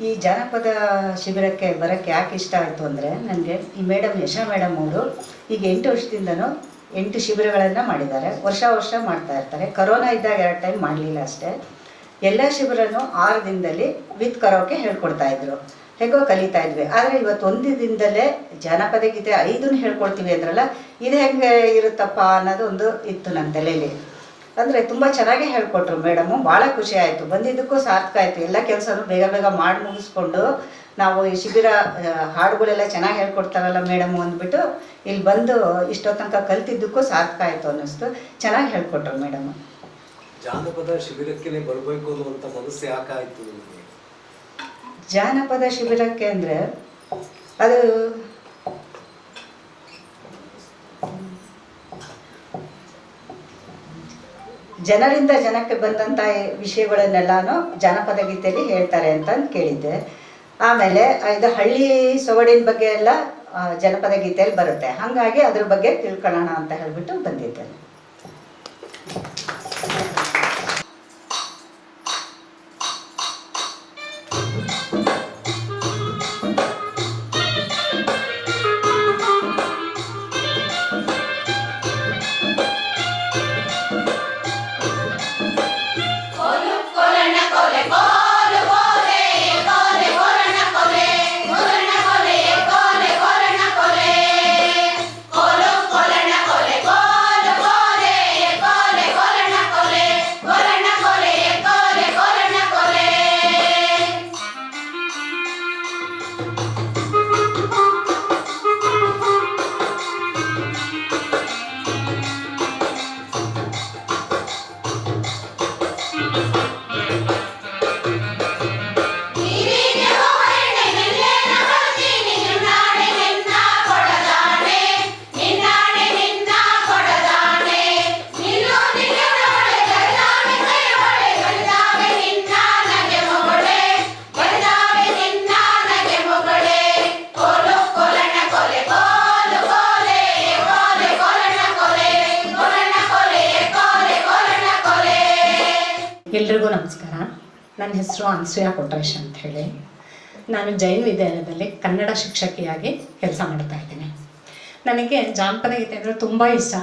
Speaker 4: ಈ ಜಾನಪದ ಶಿಬಿರಕ್ಕೆ ಬರೋಕ್ಕೆ ಯಾಕೆ ಇಷ್ಟ ಆಯಿತು ಅಂದರೆ, ನನಗೆ ಈ ಮೇಡಮ್ ಯಶಾ ಮೇಡಮ್ ಅವರು ಈಗ 8 ವರ್ಷದಿಂದನೂ 8 ಶಿಬಿರಗಳನ್ನು ಮಾಡಿದ್ದಾರೆ. ವರ್ಷ ಮಾಡ್ತಾ ಇರ್ತಾರೆ. ಕೊರೋನಾ ಇದ್ದಾಗ 2 ಟೈಮ್ ಮಾಡಲಿಲ್ಲ ಅಷ್ಟೇ. ಎಲ್ಲ ಶಿಬಿರನೂ 6 ದಿನದಲ್ಲಿ ವಿತ್ ಕರೋಕೆ ಹೇಳ್ಕೊಡ್ತಾಯಿದ್ರು. ಹೇಗೋ ಕಲಿತಾ ಇದ್ವಿ. ಆದರೆ ಇವತ್ತು 1 ದಿನದಲ್ಲೇ ಜಾನಪದ ಗೀತೆ 5 ಹೇಳ್ಕೊಡ್ತೀವಿ ಅಂದ್ರಲ್ಲ, ಇದು ಹೆಂಗೆ ಇರುತ್ತಪ್ಪ ಅನ್ನೋದು ಒಂದು ಇತ್ತು ನನ್ನ ತಲೆಯಲ್ಲಿ. ಅಂದರೆ ತುಂಬ ಚೆನ್ನಾಗಿ ಹೇಳ್ಕೊಟ್ರು ಮೇಡಮು. ಭಾಳ ಖುಷಿ ಆಯಿತು. ಬಂದಿದ್ದಕ್ಕೂ ಸಾರ್ಥಕ ಆಯಿತು. ಎಲ್ಲ ಕೆಲಸನೂ ಬೇಗ ಮಾಡಿ ಮುಗಿಸ್ಕೊಂಡು ನಾವು ಈ ಶಿಬಿರ ಹಾಡುಗಳೆಲ್ಲ ಚೆನ್ನಾಗಿ ಹೇಳ್ಕೊಡ್ತಾರಲ್ಲ ಮೇಡಮು ಅಂದ್ಬಿಟ್ಟು ಇಲ್ಲಿ ಬಂದು ಇಷ್ಟೋ ತನಕ ಕಲ್ತಿದ್ದಕ್ಕೂ ಸಾರ್ಥಕ ಆಯಿತು ಅನ್ನಿಸ್ತು. ಚೆನ್ನಾಗಿ ಹೇಳ್ಕೊಟ್ರು ಮೇಡಮು.
Speaker 1: ಜಾನಪದ ಶಿಬಿರಕ್ಕೆ ಬರಬೇಕು ಅನ್ನುವಂಥ ಮನಸ್ಸು ಯಾಕಾಯಿತು?
Speaker 4: ಜಾನಪದ ಶಿಬಿರಕ್ಕೆ ಅಂದರೆ ಅದು ಜನರಿಂದ ಜನಕ್ಕೆ ಬಂದಂಥ ವಿಷಯಗಳನ್ನೆಲ್ಲನೂ ಜಾನಪದ ಗೀತೆಯಲ್ಲಿ ಹೇಳ್ತಾರೆ ಅಂತ ಕೇಳಿದ್ದೆ. ಆಮೇಲೆ ಇದು ಹಳ್ಳಿ ಸೊಗಡಿನ ಬಗ್ಗೆ ಎಲ್ಲ ಜನಪದ ಗೀತೆಯಲ್ಲಿ ಬರುತ್ತೆ. ಹಾಗಾಗಿ ಅದ್ರ ಬಗ್ಗೆ ತಿಳ್ಕೊಳ್ಳೋಣ ಅಂತ ಹೇಳಿಬಿಟ್ಟು ಬಂದಿದ್ದೇನೆ.
Speaker 5: ಎಲ್ರಿಗೂ ನಮಸ್ಕಾರ. ನನ್ನ ಹೆಸರು ಅನ್ಸೂಯ ಕೊಟ್ರೇಶ್ ಅಂತ ಹೇಳಿ. ನಾನು ಜೈನ್ ವಿದ್ಯಾಲಯದಲ್ಲಿ ಕನ್ನಡ ಶಿಕ್ಷಕಿಯಾಗಿ ಕೆಲಸ ಮಾಡ್ತಾ ಇದ್ದೀನಿ. ನನಗೆ ಜಾನಪದ ಗೀತೆ ಅಂದರೆ ತುಂಬ ಇಷ್ಟ.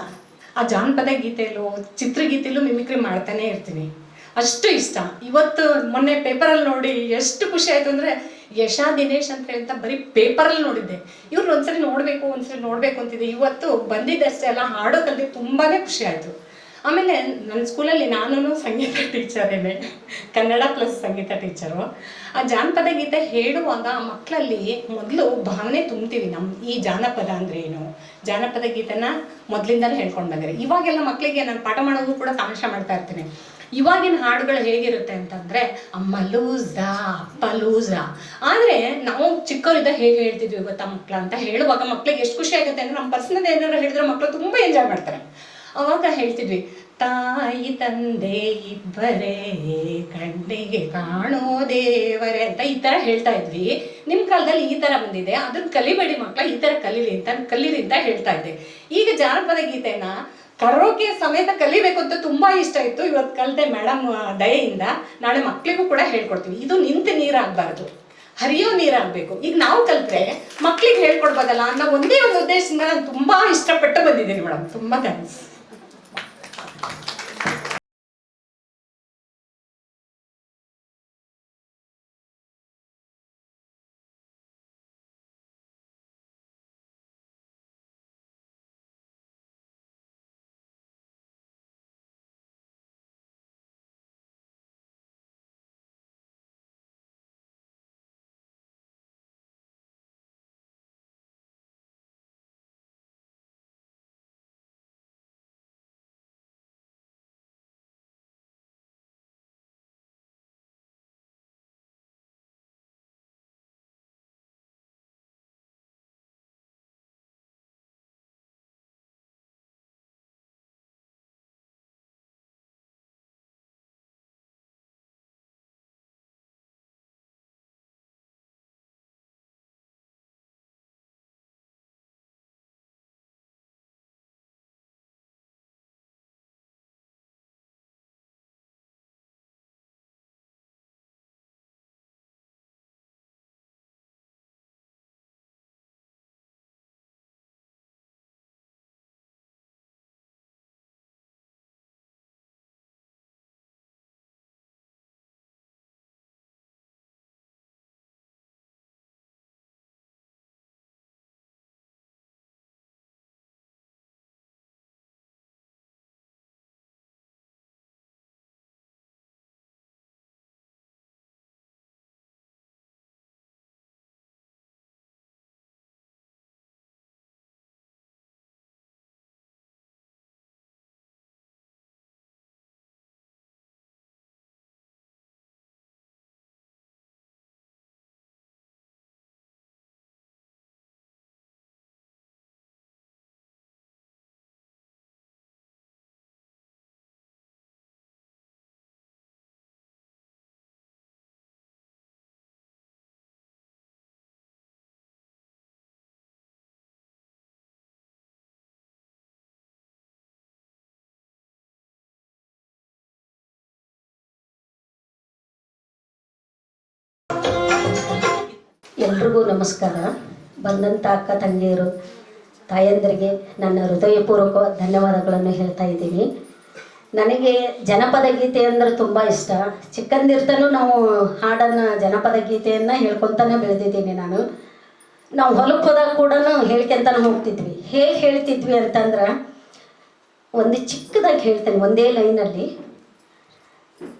Speaker 5: ಆ ಜಾನಪದ ಗೀತೆಯಲ್ಲೂ ಚಿತ್ರಗೀತೆಯಲ್ಲೂ ಮಿಮಿಕ್ರಿ ಮಾಡ್ತಾನೆ ಇರ್ತೀನಿ, ಅಷ್ಟು ಇಷ್ಟ. ಇವತ್ತು ಮೊನ್ನೆ ಪೇಪರಲ್ಲಿ ನೋಡಿ ಎಷ್ಟು ಖುಷಿ ಆಯಿತು ಅಂದರೆ, ಯಶಾ ದಿನೇಶ್ ಅಂತ ಹೇಳ್ತಾ ಬರೀ ಪೇಪರಲ್ಲಿ ನೋಡಿದ್ದೆ. ಇವ್ರು ಒಂದ್ಸರಿ ನೋಡಬೇಕು ಅಂತಿದ್ದೆ. ಇವತ್ತು ಬಂದಿದ್ದಷ್ಟೇ ಅಲ್ಲ, ಹಾಡೋ ಕಲಿತು ತುಂಬಾ ಖುಷಿ ಆಯಿತು. ಆಮೇಲೆ ನನ್ನ ಸ್ಕೂಲಲ್ಲಿ ನಾನು ಸಂಗೀತ ಟೀಚರೇನೆ, ಕನ್ನಡ ಪ್ಲಸ್ ಸಂಗೀತ ಟೀಚರು. ಆ ಜಾನಪದ ಗೀತೆ ಹೇಳುವಾಗ ಆ ಮಕ್ಕಳಲ್ಲಿ ಮೊದಲು ಭಾವನೆ ತುಂಬ್ತೀವಿ. ಈ ಜಾನಪದ ಅಂದರೆ ಏನು, ಜಾನಪದ ಗೀತೆನ ಮೊದಲಿಂದಲೇ ಹೇಳ್ಕೊಂಡು ಬಂದಿರಿ. ಇವಾಗೆಲ್ಲ ಮಕ್ಕಳಿಗೆ ನಾನು ಪಾಠ ಮಾಡೋದು ಕೂಡ ತಮಾಷೆ ಮಾಡ್ತಾ ಇರ್ತೀನಿ. ಇವಾಗಿನ ಹಾಡುಗಳು ಹೇಗಿರುತ್ತೆ ಅಂತಂದರೆ ಅಮ್ಮ ಲೂಸ ಅಪ್ಪ ಲೂಸ. ಆದರೆ ನಾವು ಚಿಕ್ಕವರಿದ್ದ ಹೇಗೆ ಹೇಳ್ತಿದ್ವಿ ಗೊತ್ತಾ ಮಕ್ಕಳ ಅಂತ ಹೇಳುವಾಗ ಮಕ್ಕಳಿಗೆ ಎಷ್ಟು ಖುಷಿ ಆಗುತ್ತೆ ಅಂದರೆ, ನಮ್ಮ ಪರ್ಸನಲ್ ಏನಾದ್ರು ಹೇಳಿದ್ರೆ ಮಕ್ಕಳು ತುಂಬ ಎಂಜಾಯ್ ಮಾಡ್ತಾರೆ. ಅವಾಗ ಹೇಳ್ತಿದ್ವಿ, ತಾಯಿ ತಂದೆ ಇಬ್ಬರೇ ಕಣ್ಣಿಗೆ ಕಾಣೋ ದೇವರೇ ಅಂತ ಈ ಥರ ಹೇಳ್ತಾ ಇದ್ವಿ. ನಿಮ್ಮ ಕಾಲದಲ್ಲಿ ಈ ಥರ ಬಂದಿದೆ, ಅದನ್ನ ಕಲಿಬೇಡಿ ಮಕ್ಕಳ, ಈ ಥರ ಕಲೀರಿ ಅಂತ ಹೇಳ್ತಾ ಇದ್ದೆ. ಈಗ ಜಾನಪದ ಗೀತೆನ ಕರೋಕೆ ಸಮೇತ ಕಲಿಬೇಕು ಅಂತ ತುಂಬ ಇಷ್ಟ ಇತ್ತು. ಇವತ್ತು ಕಲಿತೆ ಮೇಡಮ್ ದಯೆಯಿಂದ. ನಾಳೆ ಮಕ್ಕಳಿಗೂ ಕೂಡ ಹೇಳ್ಕೊಡ್ತೀವಿ. ಇದು ನಿಂತು ನೀರಾಗಬಾರ್ದು, ಹರಿಯೋ ನೀರಾಗಬೇಕು. ಈಗ ನಾವು ಕಲಿತ್ರೆ ಮಕ್ಕಳಿಗೆ ಹೇಳ್ಕೊಡ್ಬೋದಲ್ಲ ಅನ್ನೋ ಒಂದೇ ಒಂದು ಉದ್ದೇಶದಿಂದ ನಾನು ತುಂಬ ಇಷ್ಟಪಟ್ಟು ಬಂದಿದ್ದೀನಿ ಮೇಡಮ್. ತುಂಬ ಥ್ಯಾಂಕ್ಸ್.
Speaker 6: ಎಲ್ರಿಗೂ ನಮಸ್ಕಾರ. ಬಂದಂಥ ಅಕ್ಕ ತಂಗಿಯರು ತಾಯಂದರಿಗೆ ನನ್ನ ಹೃದಯಪೂರ್ವಕ ಧನ್ಯವಾದಗಳನ್ನು ಹೇಳ್ತಾ ಇದ್ದೀನಿ. ನನಗೆ ಜನಪದ ಗೀತೆ ಅಂದರೆ ತುಂಬ ಇಷ್ಟ. ಚಿಕ್ಕಂದಿರ್ತನೂ ನಾವು ಹಾಡನ್ನು ಜನಪದ ಗೀತೆಯನ್ನು ಹೇಳ್ಕೊತಾನೆ ಬೆಳೆದಿದ್ದೀನಿ ನಾನು. ನಾವು ಹೊಲಕ್ಕೆ ಹೋದಾಗ ಕೂಡ ಹೇಳ್ಕೊಂತಾನೆ ಹೋಗ್ತಿದ್ವಿ. ಹೇಗೆ ಹೇಳ್ತಿದ್ವಿ ಅಂತಂದ್ರೆ, ಒಂದು ಚಿಕ್ಕದಾಗಿ ಹೇಳ್ತೇನೆ ಒಂದೇ ಲೈನಲ್ಲಿ.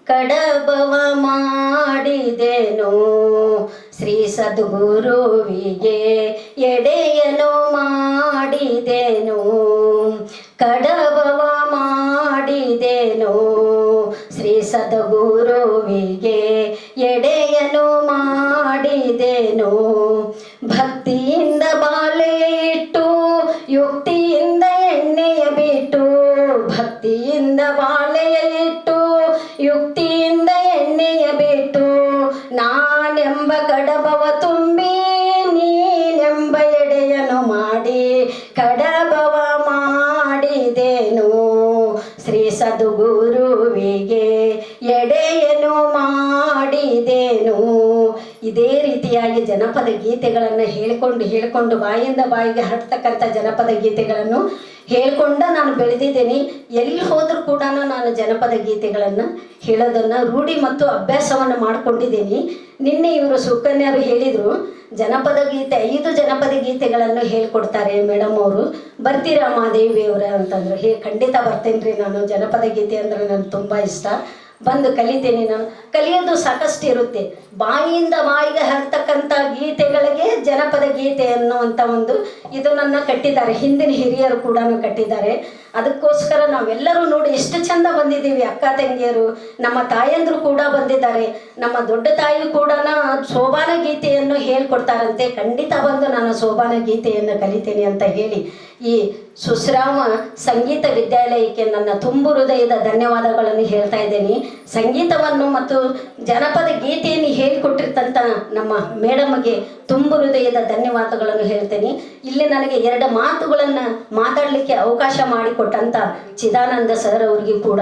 Speaker 6: ಕಡಬವ ಮಾಡಿದೆನು ಶ್ರೀ ಸದ್ಗುರುವಿಗೆ, ಎಡೆಯನು ಮಾಡಿದೆನು. ಕಡಬವ ಮಾಡಿದೆನು ಶ್ರೀ ಸದ್ಗುರುವಿಗೆ, ಎಡೆಯನು ಮಾಡಿದೆನು. ಭಕ್ತಿಯಿಂದ ಬಾಳೆ ಇಟ್ಟು ಯುಕ್ತಿಯಿಂದ ಎಣ್ಣೆಯ ಬಿಟ್ಟು, ಭಕ್ತಿಯಿಂದ ಬಾಳೆಯ ಇಟ್ಟು ಯುಕ್ತಿಯಿಂದ ಎಣ್ಣೆಯ ಬಿಟ್ಟು, ನಾನೆಂಬ ಕಡಬವ ತುಂಬಿ ನೀನೆಂಬ ಎಡೆಯನು ಮಾಡಿ, ಕಡಬವ ಮಾಡಿದೆನು ಶ್ರೀ ಸದ್ಗುರುವಿಗೆ, ಎಡೆಯನು ಮಾಡಿದೆನು. ಇದೇ ರೀತಿಯಾಗಿ ಜನಪದ ಗೀತೆಗಳನ್ನು ಹೇಳಿಕೊಂಡು ಬಾಯಿಂದ ಬಾಯಿಗೆ ಹರಡ್ತಕ್ಕಂಥ ಜನಪದ ಗೀತೆಗಳನ್ನು ಹೇಳ್ಕೊಂಡು ನಾನು ಬೆಳೆದಿದ್ದೀನಿ. ಎಲ್ಲಿ ಹೋದರೂ ಕೂಡ ನಾನು ಜನಪದ ಗೀತೆಗಳನ್ನು ಹೇಳೋದನ್ನು ರೂಢಿ ಮತ್ತು ಅಭ್ಯಾಸವನ್ನು ಮಾಡಿಕೊಂಡಿದ್ದೀನಿ. ನಿನ್ನೆ ಇವರು ಸುಕನ್ಯರು ಹೇಳಿದರು, ಜನಪದ ಗೀತೆ 5 ಜನಪದ ಗೀತೆಗಳನ್ನು ಹೇಳ್ಕೊಡ್ತಾರೆ ಮೇಡಮ್ ಅವರು, ಬರ್ತೀರಾ ಮಾದೇವಿಯವರ ಅಂತಂದರು. ಖಂಡಿತ ಬರ್ತೇನೆ ರೀ. ನಾನು ಜನಪದ ಗೀತೆ ಅಂದರೆ ನನಗೆ ತುಂಬ ಇಷ್ಟ. ಬಂದು ಕಲಿತೀನಿ. ನಾನು ಕಲಿಯೋದು ಸಾಕಷ್ಟು ಇರುತ್ತೆ. ಬಾಯಿಯಿಂದ ಬಾಯಿಗೆ ಹರಡ್ತಕ್ಕಂಥ ಗೀತೆಗಳಿಗೆ ಜನಪದ ಗೀತೆ ಅನ್ನುವಂಥ ಒಂದು ಇದನ್ನು ಕಟ್ಟಿದ್ದಾರೆ. ಹಿಂದಿನ ಹಿರಿಯರು ಕೂಡ ಕಟ್ಟಿದ್ದಾರೆ. ಅದಕ್ಕೋಸ್ಕರ ನಾವೆಲ್ಲರೂ ನೋಡಿ ಎಷ್ಟು ಚಂದ ಬಂದಿದ್ದೀವಿ. ಅಕ್ಕ ತಂಗಿಯರು, ನಮ್ಮ ತಾಯಂದರು ಕೂಡ ಬಂದಿದ್ದಾರೆ. ನಮ್ಮ ದೊಡ್ಡ ತಾಯಿ ಕೂಡ ಸೋಬಾನ ಗೀತೆಯನ್ನು ಹೇಳ್ಕೊಡ್ತಾರಂತೆ. ಖಂಡಿತ ಬಂದು ನಾನು ಸೋಬಾನ ಗೀತೆಯನ್ನು ಕಲಿತೀನಿ ಅಂತ ಹೇಳಿ ಈ ಸುಶ್ರಾಮ ಸಂಗೀತ ವಿದ್ಯಾಲಯಕ್ಕೆ ನನ್ನ ತುಂಬು ಹೃದಯದ ಧನ್ಯವಾದಗಳನ್ನು ಹೇಳ್ತಾ ಇದ್ದೀನಿ. ಸಂಗೀತವನ್ನು ಮತ್ತು ಜನಪದ ಗೀತೆಯನ್ನು ಹೇಳಿಕೊಟ್ಟಿರ್ತಂಥ ನಮ್ಮ ಮೇಡಮ್ಗೆ ತುಂಬು ಹೃದಯದ ಧನ್ಯವಾದಗಳನ್ನು ಹೇಳ್ತೇನೆ. ಇಲ್ಲಿ ನನಗೆ 2 ಮಾತುಗಳನ್ನು ಮಾತಾಡಲಿಕ್ಕೆ ಅವಕಾಶ ಮಾಡಿಕೊಟ್ಟಂಥ ಚಿದಾನಂದ ಸರ್ ಅವರಿಗೆ ಕೂಡ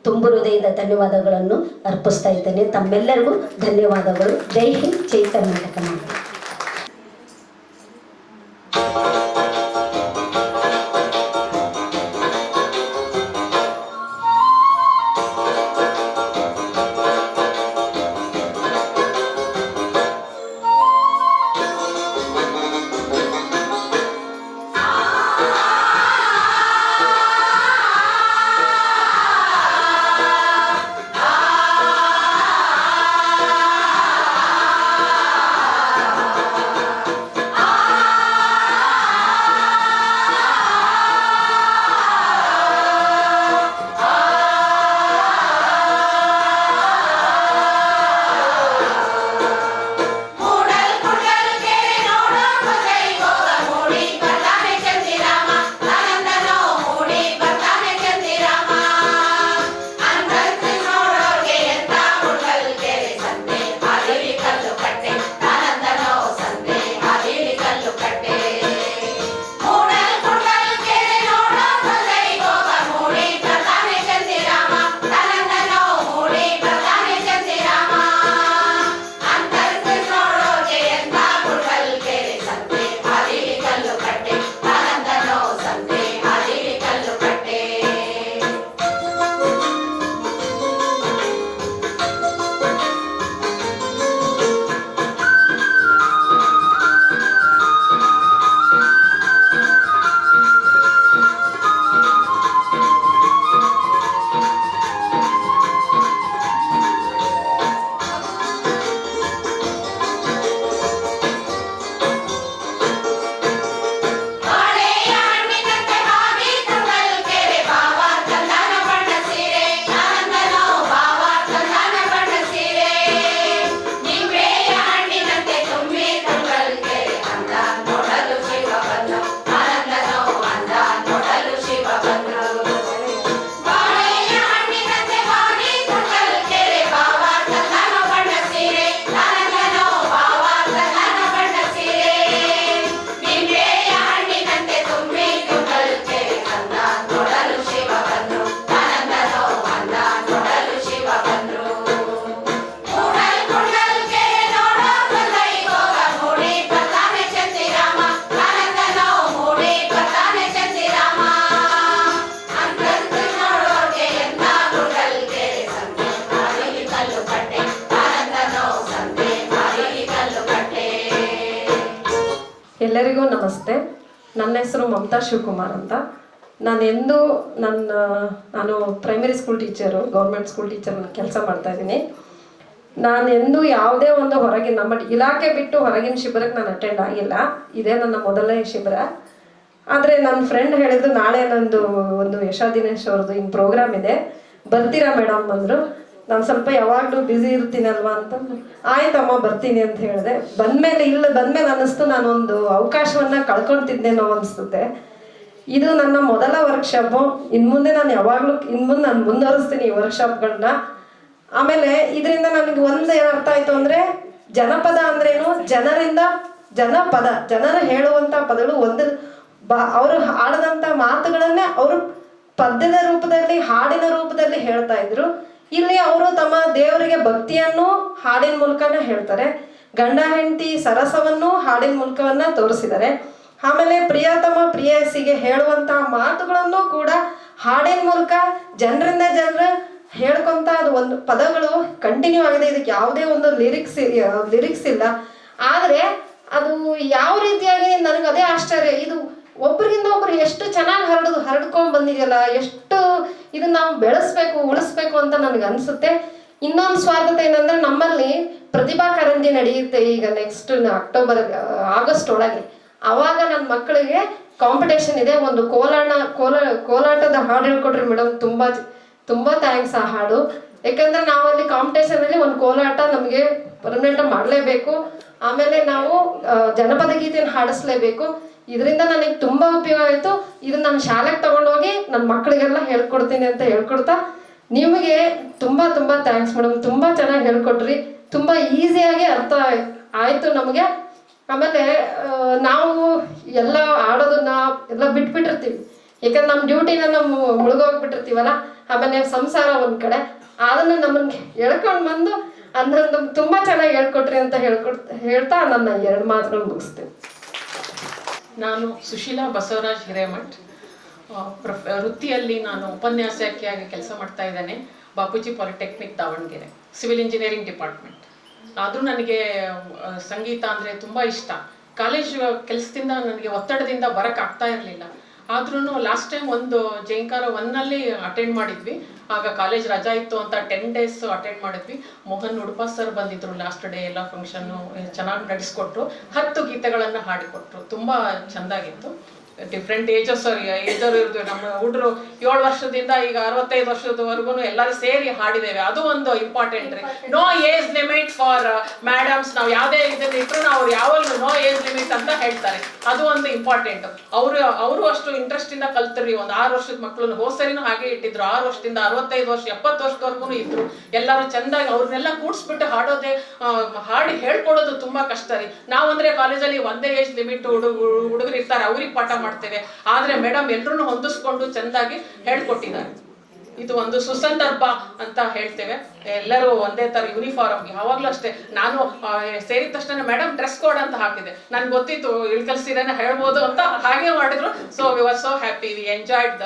Speaker 6: ತುಂಬು ಹೃದಯದ ಧನ್ಯವಾದಗಳನ್ನು ಅರ್ಪಿಸ್ತಾ ಇದ್ದೇನೆ. ತಮ್ಮೆಲ್ಲರಿಗೂ ಧನ್ಯವಾದಗಳು. ಜೈ ಹಿಂದ್, ಜೈ ಕರ್ನಾಟಕ.
Speaker 7: ಎಲ್ಲರಿಗೂ ನಮಸ್ತೆ. ನನ್ನ ಹೆಸರು ಮಮತಾ ಶಿವಕುಮಾರ್ ಅಂತ. ನಾನು primary school teacher, government school teacher ಕೆಲಸ ಮಾಡ್ತಾ ಇದ್ದೀನಿ. ನಾನೆಂದೂ ಯಾವುದೇ ಒಂದು ಹೊರಗಿನ ನಮ್ಮ ಇಲಾಖೆ ಬಿಟ್ಟು ಹೊರಗಿನ ಶಿಬಿರಕ್ಕೆ ನಾನು ಅಟೆಂಡ್ ಆಗಿಲ್ಲ. ಇದೇ ನನ್ನ ಮೊದಲನೇ ಶಿಬಿರ. ಆದರೆ ನನ್ನ ಫ್ರೆಂಡ್ ಹೇಳಿದ್ರು ನಾಳೆ ಒಂದು ಯಶಾ ದಿನೇಶ್ ಅವ್ರದ್ದು ಹಿಂಗೆ ಪ್ರೋಗ್ರಾಮ್ ಇದೆ, ಬರ್ತೀರಾ ಮೇಡಮ್ ಅಂದರು. ನಾನು ಸ್ವಲ್ಪ ಯಾವಾಗಲೂ ಬ್ಯುಸಿ ಇರ್ತೀನಲ್ವಾ ಅಂತ ಆಯ್ತಮ್ಮ ಬರ್ತೀನಿ ಅಂತ ಹೇಳಿದೆ. ಬಂದಮೇಲೆ ಅನ್ನಿಸ್ತು ನಾನೊಂದು ಅವಕಾಶವನ್ನು ಕಳ್ಕೊಳ್ತಿದ್ದೇನೋ ಅನಿಸ್ತುತ್ತೆ. ಇದು ನನ್ನ ಮೊದಲ ವರ್ಕ್ಶಾಪು. ಇನ್ಮುಂದೆ ನಾನು ಮುಂದುವರಿಸ್ತೀನಿ ಈ ವರ್ಕ್ಶಾಪ್ಗಳನ್ನ. ಆಮೇಲೆ ಇದರಿಂದ ನನಗೆ ಒಂದು ಏನು ಅರ್ಥ ಆಯಿತು ಅಂದರೆ, ಜನಪದ ಅಂದ್ರೇನು, ಜನರು ಹೇಳುವಂಥ ಪದಗಳು ಅವರು ಆಡದಂಥ ಮಾತುಗಳನ್ನೇ ಅವರು ಪದ್ಯದ ರೂಪದಲ್ಲಿ, ಹಾಡಿನ ರೂಪದಲ್ಲಿ ಹೇಳ್ತಾ ಇದ್ರು. ಇಲ್ಲಿ ಅವರು ತಮ್ಮ ದೇವರಿಗೆ ಭಕ್ತಿಯನ್ನು ಹಾಡಿನ ಮೂಲಕನೇ ಹೇಳ್ತಾರೆ. ಗಂಡ ಹೆಂಡತಿ ಸರಸವನ್ನು ಹಾಡಿನ ಮೂಲಕವನ್ನ ತೋರಿಸಿದ್ದಾರೆ. ಆಮೇಲೆ ಪ್ರಿಯತಮ ಪ್ರಿಯಸಿಗೆ ಹೇಳುವಂತಹ ಮಾತುಗಳನ್ನು ಕೂಡ ಹಾಡಿನ ಮೂಲಕ ಜನರಿಂದ ಹೇಳ್ಕೊಂತ ಅದು ಒಂದು ಪದಗಳು ಕಂಟಿನ್ಯೂ ಆಗಿದೆ. ಇದಕ್ಕೆ ಯಾವುದೇ ಒಂದು ಲಿರಿಕ್ಸ್ ಇಲ್ಲ. ಆದರೆ ಅದು ಯಾವ ರೀತಿಯಾಗಿ ನನಗೆ ಅದೇ ಆಶ್ಚರ್ಯ, ಇದು ಒಬ್ರಿಗಿಂತ ಒಬ್ರು ಎಷ್ಟು ಚೆನ್ನಾಗಿ ಹರಡ್ಕೊಂಡ್ ಬಂದಿದೆಯಲ್ಲ, ಎಷ್ಟು ಇದನ್ನ ನಾವು ಬೆಳೆಸ್ಬೇಕು, ಉಳಿಸ್ಬೇಕು ಅಂತ ನನಗೆ ಅನ್ಸುತ್ತೆ. ಇನ್ನೊಂದು ಸ್ವಾರ್ಥತೆ ಏನಂದ್ರೆ, ನಮ್ಮಲ್ಲಿ ಪ್ರತಿಭಾ ಕಾರಂಜಿ ನಡೆಯುತ್ತೆ ಈಗ ನೆಕ್ಸ್ಟ್ ಆಗಸ್ಟ್ ಒಳಗೆ. ಅವಾಗ ನನ್ನ ಮಕ್ಕಳಿಗೆ ಕಾಂಪಿಟೇಷನ್ ಇದೆ. ಒಂದು ಕೋಲಾಟದ ಹಾಡು ಹೇಳ್ಕೊಟ್ರಿ ಮೇಡಮ್, ತುಂಬಾ ಥ್ಯಾಂಕ್ಸ್ ಆ ಹಾಡು. ಯಾಕಂದ್ರೆ ನಾವು ಅಲ್ಲಿ ಕಾಂಪಿಟೇಷನ್ ಅಲ್ಲಿ ಒಂದು ಕೋಲಾಟ ನಮಗೆ ಪರ್ಮನೆಂಟ್ ಮಾಡಲೇಬೇಕು. ಆಮೇಲೆ ನಾವು ಜನಪದ ಗೀತೆಯನ್ನು ಹಾಡಿಸ್ಲೇಬೇಕು. ಇದರಿಂದ ನನಗೆ ತುಂಬಾ ಉಪಯೋಗ ಆಯಿತು. ಇದನ್ನ ನಾನು ಶಾಲೆಗೆ ತಗೊಂಡೋಗಿ ನನ್ನ ಮಕ್ಕಳಿಗೆಲ್ಲ ಹೇಳ್ಕೊಡ್ತೀನಿ ಅಂತ ಹೇಳ್ಕೊಡ್ತಾ, ನಿಮಗೆ ತುಂಬಾ ಥ್ಯಾಂಕ್ಸ್ ಮೇಡಮ್. ತುಂಬಾ ಚೆನ್ನಾಗಿ ಹೇಳ್ಕೊಟ್ರಿ, ತುಂಬಾ ಈಸಿಯಾಗಿ ಅರ್ಥ ಆಯ್ತು ನಮಗೆ. ಆಮೇಲೆ ನಾವು ಎಲ್ಲ ಆಡೋದನ್ನ ಎಲ್ಲ ಬಿಟ್ಬಿಟ್ಟಿರ್ತೀವಿ, ಯಾಕಂದ್ರೆ ನಮ್ಮ ಡ್ಯೂಟಿನ ನಾವು ಮುಳುಗೋಗ್ಬಿಟ್ಟಿರ್ತೀವಲ್ಲ. ಆಮೇಲೆ ಸಂಸಾರ ಒಂದ್ ಕಡೆ, ಅದನ್ನ ನಮ್ಮನ್ನ ಹೇಳ್ಕೊಂಡು ಬಂದು ಅದನ್ನ ತುಂಬಾ ಚೆನ್ನಾಗಿ ಹೇಳ್ಕೊಟ್ರಿ ಅಂತ ಹೇಳ್ತಾ ನನ್ನ 2 ಮಾತುಗಳು ಮುಗಿಸ್ತೀನಿ.
Speaker 8: ನಾನು ಸುಶೀಲಾ ಬಸವರಾಜ್ ಹಿರೇಮಠ್. ವೃತ್ತಿಯಲ್ಲಿ ನಾನು ಉಪನ್ಯಾಸಕಿಯಾಗಿ ಕೆಲಸ ಮಾಡ್ತಾ ಇದ್ದೇನೆ. Bapuji polytechnic Davanagere, civil engineering department. ಆದರೂ ನನಗೆ ಸಂಗೀತ ಅಂದರೆ ತುಂಬ ಇಷ್ಟ. ಕಾಲೇಜ್ ಕೆಲಸದಿಂದ ನನಗೆ ಒತ್ತಡದಿಂದ ಬರೋಕ್ಕೆ ಆಗ್ತಾ ಇರಲಿಲ್ಲ. ಆದ್ರೂ ಲಾಸ್ಟ್ ಟೈಮ್ ಒಂದು ಜೈಂಕಾರ 1ನಲ್ಲಿ ಅಟೆಂಡ್ ಮಾಡಿದ್ವಿ. ಆಗ ಕಾಲೇಜ್ ರಜಾ ಇತ್ತು ಅಂತ 10 ಡೇಸ್ ಅಟೆಂಡ್ ಮಾಡಿದ್ವಿ. ಮೋಹನ್ ಉಡುಪ ಸರ್ ಬಂದಿದ್ರು. ಲಾಸ್ಟ್ ಡೇ ಎಲ್ಲ ಫಂಕ್ಷನ್ನು ಚೆನ್ನಾಗಿ ನಡೆಸ್ಕೊಟ್ರು. 10 ಗೀತೆಗಳನ್ನು ಹಾಡಿಕೊಟ್ರು. ತುಂಬ ಚೆಂದಾಗಿತ್ತು. ಡಿಫ್ರೆಂಟ್ ಏಜಸ್ ಇರ್ತೀವಿ. ನಮ್ಮ ಹುಡುಗರು 7 ವರ್ಷದಿಂದ ಈಗ 65 ವರ್ಷದವರೆಗೂ ಎಲ್ಲರೂ ಸೇರಿ ಹಾಡಿದ್ದೇವೆ. ಅದು ಒಂದು ಇಂಪಾರ್ಟೆಂಟ್ ರೀ. No age limit for madams. ನಾವು ಯಾವುದೇ ಇದನ್ನ ಇಟ್ಟರು ಅವ್ರು ಯಾವಾಗಲೂ ನೋ ಏಜ್ ಲಿಮಿಟ್ ಅಂತ ಹೇಳ್ತಾರೆ. ಅದು ಒಂದು ಇಂಪಾರ್ಟೆಂಟ್. ಅವರು ಅಷ್ಟು ಇಂಟ್ರೆಸ್ಟ್ ಇಂದ ಕಲ್ತ್ರಿ. ಒಂದು 6 ವರ್ಷದ ಮಕ್ಕಳನ್ನು ಹೋಸರಿನೂ ಹಾಗೆ ಇಟ್ಟಿದ್ರು. 6 ವರ್ಷದಿಂದ 65 ವರ್ಷ 70 ವರ್ಷದವರೆಗೂ ಇದ್ರು. ಎಲ್ಲರೂ ಚೆಂದಾಗಿ ಅವ್ರನ್ನೆಲ್ಲ ಕೂಡಿಸ್ಬಿಟ್ಟು ಹಾಡಿ ಹೇಳ್ಕೊಡೋದು ತುಂಬಾ ಕಷ್ಟ ರೀ. ನಾವಂದ್ರೆ ಕಾಲೇಜಲ್ಲಿ ಒಂದೇ ಏಜ್ ಲಿಮಿಟ್ ಹುಡುಗರು ಇರ್ತಾರೆ, ಅವ್ರಿಗೆ ಪಾಠ ಮಾಡ್ತೇವೆ. ಆದ್ರೆ ಮೇಡಮ್ ಎಲ್ಲರೂ ಹೊಂದಿಸ್ಕೊಂಡು ಚೆಂದಾಗಿ ಹೇಳ್ಕೊಟ್ಟಿದ್ದಾರೆ. ಇದು ಒಂದು ಸುಸಂದರ್ಭ ಅಂತ ಹೇಳ್ತೇವೆ. ಎಲ್ಲರೂ ಒಂದೇ ತರ ಯೂನಿಫಾರ್ಮ್, ಯಾವಾಗ್ಲೂ ಅಷ್ಟೇ. ನಾನು ಸೇರಿದ ತಕ್ಷಣ ಮೇಡಮ್ ಡ್ರೆಸ್ ಕೋಡ್ ಅಂತ ಹಾಕಿದೆ. ನನ್ಗೆ ಗೊತ್ತಿತ್ತು ಇಳ್ಕಲ್ ಸೀರೆನ ಹೇಳ್ಬೋದು ಅಂತ, ಹಾಗೆ ಮಾಡಿದ್ರು. So we was so happy. We enjoyed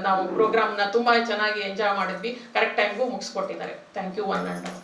Speaker 8: ನಾವು ಪ್ರೋಗ್ರಾಮ್ನ ತುಂಬಾ ಚೆನ್ನಾಗಿ ಎಂಜಾಯ್ ಮಾಡಿದ್ವಿ. ಕರೆಕ್ಟ್ ಟೈಮ್ಗೂ ಮುಗಿಸ್ಕೊಟ್ಟಿದ್ದಾರೆ. Thank you one and all.